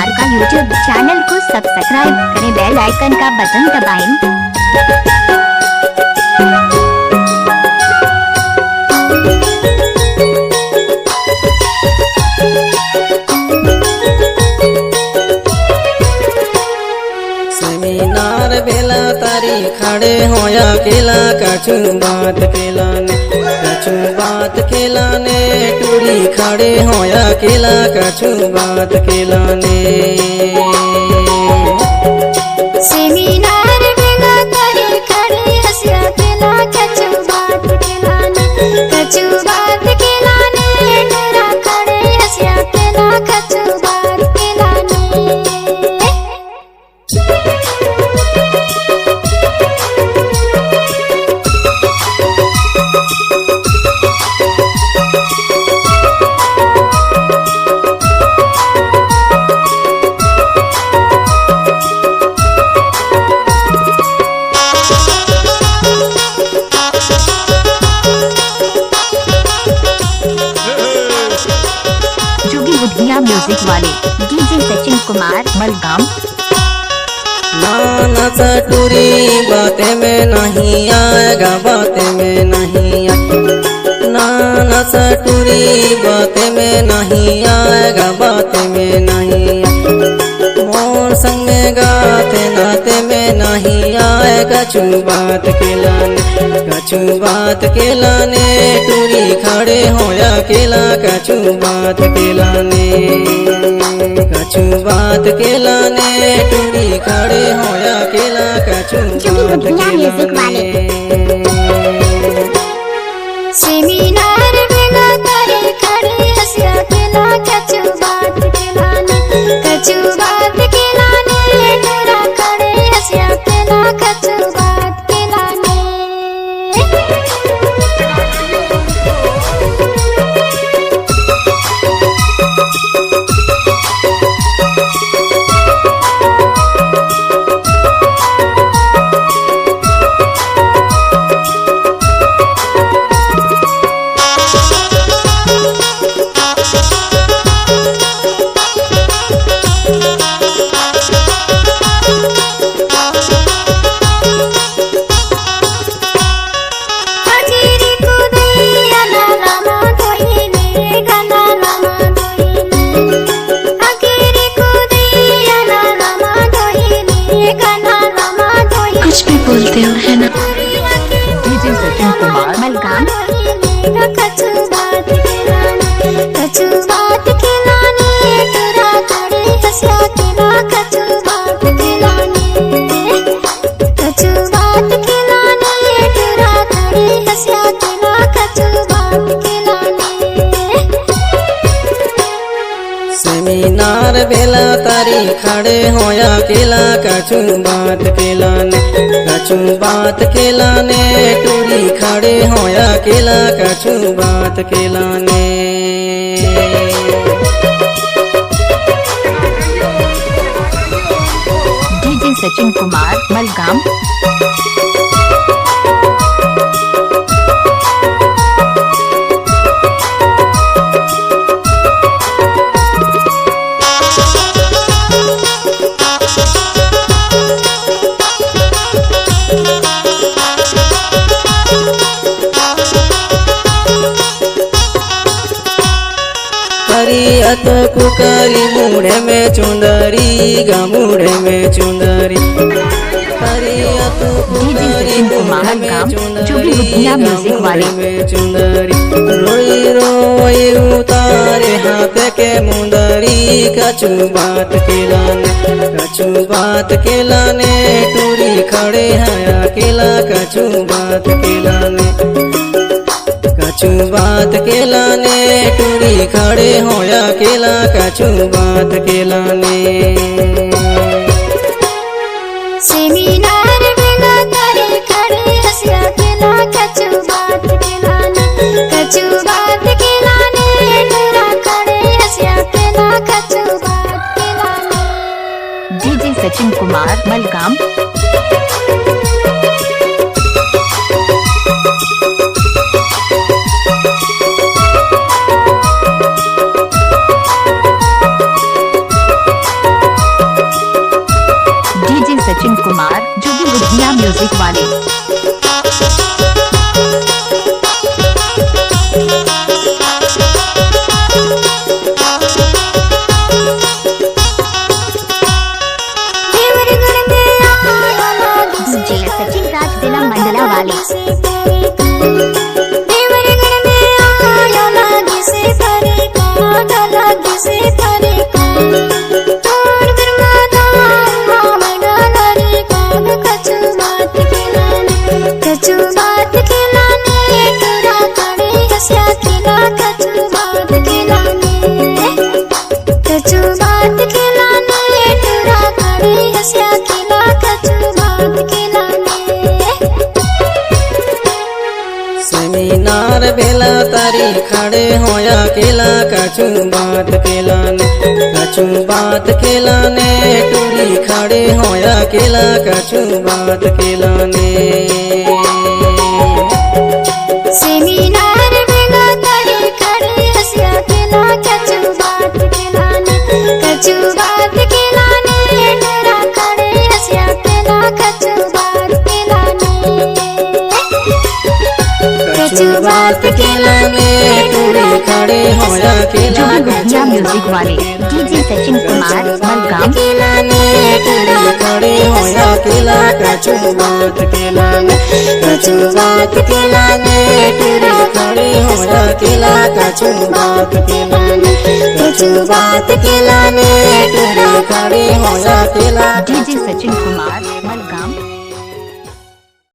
कुमार का YouTube channel को subscribe करें, बेल आइकन का बटन दबाएं। सेमिनार बेला तारी खड़े होया केला कछु बात केलाने टूरी खड़े होया केला कछु बात केलाने। सेमिनार बेला तारी खड़े हंसिया केला कछु बात केलाने टूरा खड़े हंसिया केला कछु बात केलाने। म्यूजिक वाले डीजे सचिन कुमार मलगाम। नाना चटूरी बातें में नहीं आएगा, बातें में नहीं आएगा। नाना चटूरी बातें में नहीं आएगा, बातें में नहीं आएगा। मोर संग में गाते नाते में नहीं आएगा, कछु बात केलाने टूरी खड़े होया केला कछु बात केलाने टूरी खड़े होया केला कछु बात केलाने। सेमिनार बेला तारी खड़े हंसिया केला कछु बात केलाने टूरा खड़े हंसिया केला कछु बात केलाने। बोलते हो है ना डीजे सचिन कुमार मलगाम। कछु बात केलाने टूरा खड़े हंसिया केला कछु बात केलाने टूरा खड़े हंसिया केला कछु बात केलाने। सेमिनार बेला तारी खड़े होया केला कछु बात केलाने टूरी खड़े होया केला कछु बात केलाने। डीजे सचिन कुमार मलगाम। तो कुकारी मुड़े में चुंदरी गमुड़े में चुंदरी तो कुकारी मुड़े में चुंदरी गमुड़े में चुंदरी। रोई रोई उतारे हाथ के मुंदरी कछु बात केलाने टूरी खड़े हैं अकेला कछु बात केलाने टूरी खड़े होया केला कछु बात केलाने। सेमिनार बेला तारी खड़े हंसिया केला कछु बात केलाने टूरा खड़े हंसिया केला कछु बात केलाने। डीजे सचिन कुमार मलगाम। से परे देवरगढ़ में आया लागे से परे लागे से परे तोड़ गरमा मामा डाला रे काम कछु बात खिलाने टूरा खड़े हंसिया खिला कछु बात खिलाने टूरा खड़े हंसिया खिला कछु बात खिलाने सेमिनार बेला तारी खड़े होया केला कछु बात खिलाने टूरी खड़े होया केला कछु बात खिलाने सेमिनार बेला तारी खड़े हंसिया खिला कछु बात खिलाने टूरा खड़े हंसिया खिला कछु बात खिलाने टूरी खड़े होया केला बढ़िया म्यूजिक वाले डीजे सचिन कुमार मलगाम टूरी खड़े होया केला कछु बात खिलाने टूरी खड़े होया केला कछु बात खिलाने टूरी खड़े होया केला डीजे सचिन कुमार